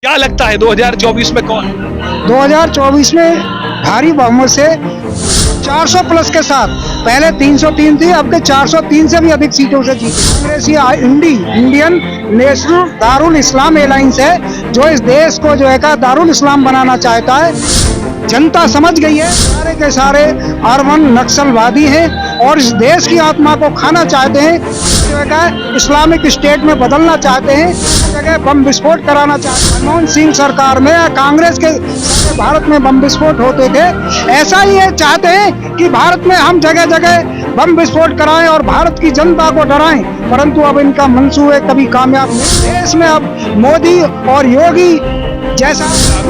क्या लगता है 2024 में कौन? 2024 में भारी बहुमत से 400 प्लस के साथ, पहले 303 थी, अब के 403 से भी अधिक सीटों से जीती। कांग्रेस इंडियन नेशनल दारुल इस्लाम एलायंस है, जो इस देश को जो है का दारुल इस्लाम बनाना चाहता है। जनता समझ गई है, सारे के सारे अरबन नक्सलवादी हैं और इस देश की आत्मा को खाना चाहते हैं, जो है का इस्लामिक स्टेट में बदलना चाहते हैं, जगह बम विस्फोट कराना चाहते हैं। मनमोहन सिंह सरकार में या कांग्रेस के भारत में बम विस्फोट होते थे, ऐसा ही ये चाहते हैं कि भारत में हम जगह जगह बम विस्फोट कराएं और भारत की जनता को डराएं, परंतु अब इनका मंसूबे कभी कामयाब नहीं। देश में अब मोदी और योगी जैसा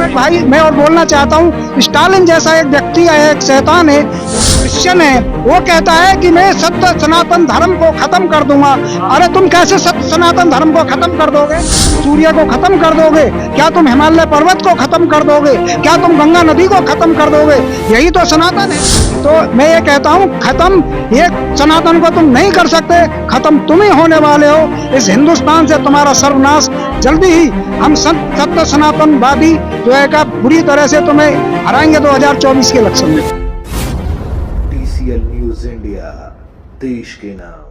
भाई मैं और बोलना चाहता हूँ, स्टालिन जैसा एक व्यक्ति है, एक शैतान है, क्रिश्चियन है, वो कहता है कि मैं सत्य सनातन धर्म को खत्म कर दूंगा। अरे तुम कैसे सत्य सनातन धर्म को खत्म कर दोगे? सूर्य को खत्म कर दोगे क्या? तुम हिमालय पर्वत को खत्म कर दोगे क्या? तुम गंगा नदी को खत्म कर दोगे? यही तो सनातन है। तो मैं ये कहता हूँ, खत्म ये सनातन को तुम नहीं कर सकते, खत्म तुम ही होने वाले हो। इस हिंदुस्तान से तुम्हारा सर्वनाश जल्दी ही हम सत्य सनातनवादी जो है का बुरी तरह से तुम्हें हराएंगे 2024 के इलेक्शन में। TCL न्यूज़ इंडिया, देश के नाम।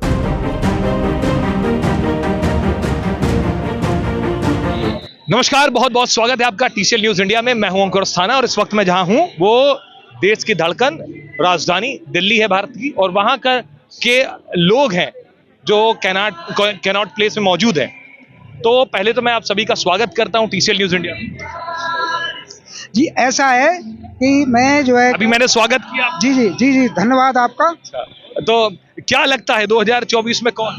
नमस्कार, बहुत बहुत स्वागत है आपका TCL न्यूज़ इंडिया में। मैं हूं अंकुर अस्थाना और इस वक्त मैं जहां हूं वो देश की धड़कन राजधानी दिल्ली है भारत की, और वहां के लोग हैं जो कैनॉट प्लेस में मौजूद हैं। तो पहले तो मैं आप सभी का स्वागत करता हूं TCL न्यूज़ इंडिया में। जी ऐसा है कि मैं जो है अभी मैंने स्वागत किया। जी जी जी जी धन्यवाद आपका। तो क्या लगता है 2024 में कौन?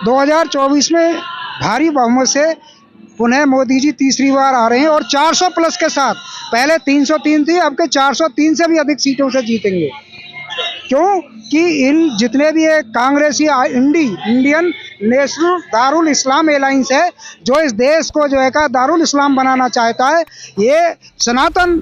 2024 में भारी बहुमत से पुनः मोदी जी तीसरी बार आ रहे हैं और 400 प्लस के साथ, पहले 303 थी, अब के 403 से भी अधिक सीटों से जीतेंगे। क्यों कि इन जितने भी ये कांग्रेसी इंडियन नेशनल दारुल इस्लाम एलायंस है, जो इस देश को जो है का दारुल इस्लाम बनाना चाहता है, ये सनातन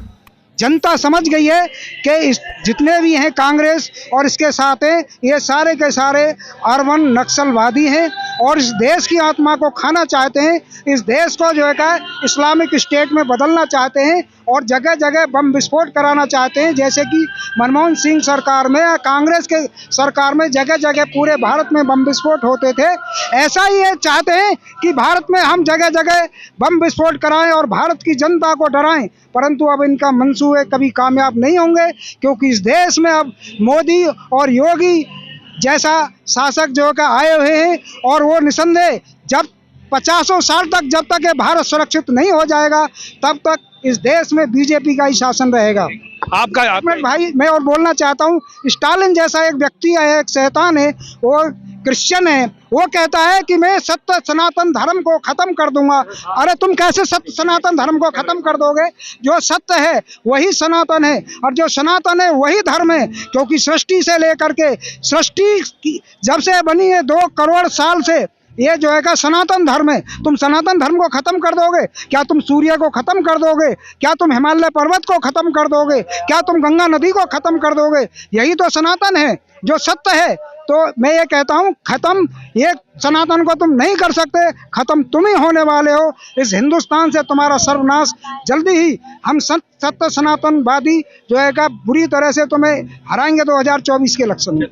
जनता समझ गई है कि इस जितने भी हैं कांग्रेस और इसके साथ हैं, ये सारे के सारे अरबन नक्सलवादी हैं और इस देश की आत्मा को खाना चाहते हैं। इस देश को जो है का इस्लामिक स्टेट में बदलना चाहते हैं और जगह जगह बम विस्फोट कराना चाहते हैं, जैसे कि मनमोहन सिंह सरकार में या कांग्रेस के सरकार में जगह जगह पूरे भारत में बम विस्फोट होते थे। ऐसा ही ये चाहते हैं कि भारत में हम जगह जगह बम विस्फोट कराएं और भारत की जनता को डराएं, परंतु अब इनका मंसूबे कभी कामयाब नहीं होंगे, क्योंकि इस देश में अब मोदी और योगी जैसा शासक जो का आए हुए हैं और वो निसंदेह जब 50 साल तक जब तक ये भारत सुरक्षित नहीं हो जाएगा, तब तक इस देश में बीजेपी का ही शासन रहेगा। आपका भाई मैं और बोलना चाहता हूँ, स्टालिन जैसा एक व्यक्ति है, एक शैतान है, वो क्रिश्चियन है, वो कहता है कि मैं सत्य सनातन धर्म को खत्म कर दूंगा। अरे तुम कैसे सत्य सनातन धर्म को खत्म कर दोगे? जो सत्य है वही सनातन है और जो सनातन है वही धर्म है, क्योंकि सृष्टि से लेकर के सृष्टि जब से बनी है 2 करोड़ साल से ये जो है का सनातन धर्म है। तुम सनातन धर्म को खत्म कर दोगे क्या? तुम सूर्य को खत्म कर दोगे क्या? तुम हिमालय पर्वत को खत्म कर दोगे क्या? तुम गंगा नदी को खत्म कर दोगे? यही तो सनातन है, जो सत्य है। तो मैं ये कहता हूँ, खत्म ये सनातन को तुम नहीं कर सकते, खत्म तुम ही होने वाले हो। इस हिंदुस्तान से तुम्हारा सर्वनाश जल्दी ही हम सत्य सनातनवादी जो है का बुरी तरह से तुम्हें हराएंगे 2024 के इलेक्शन में।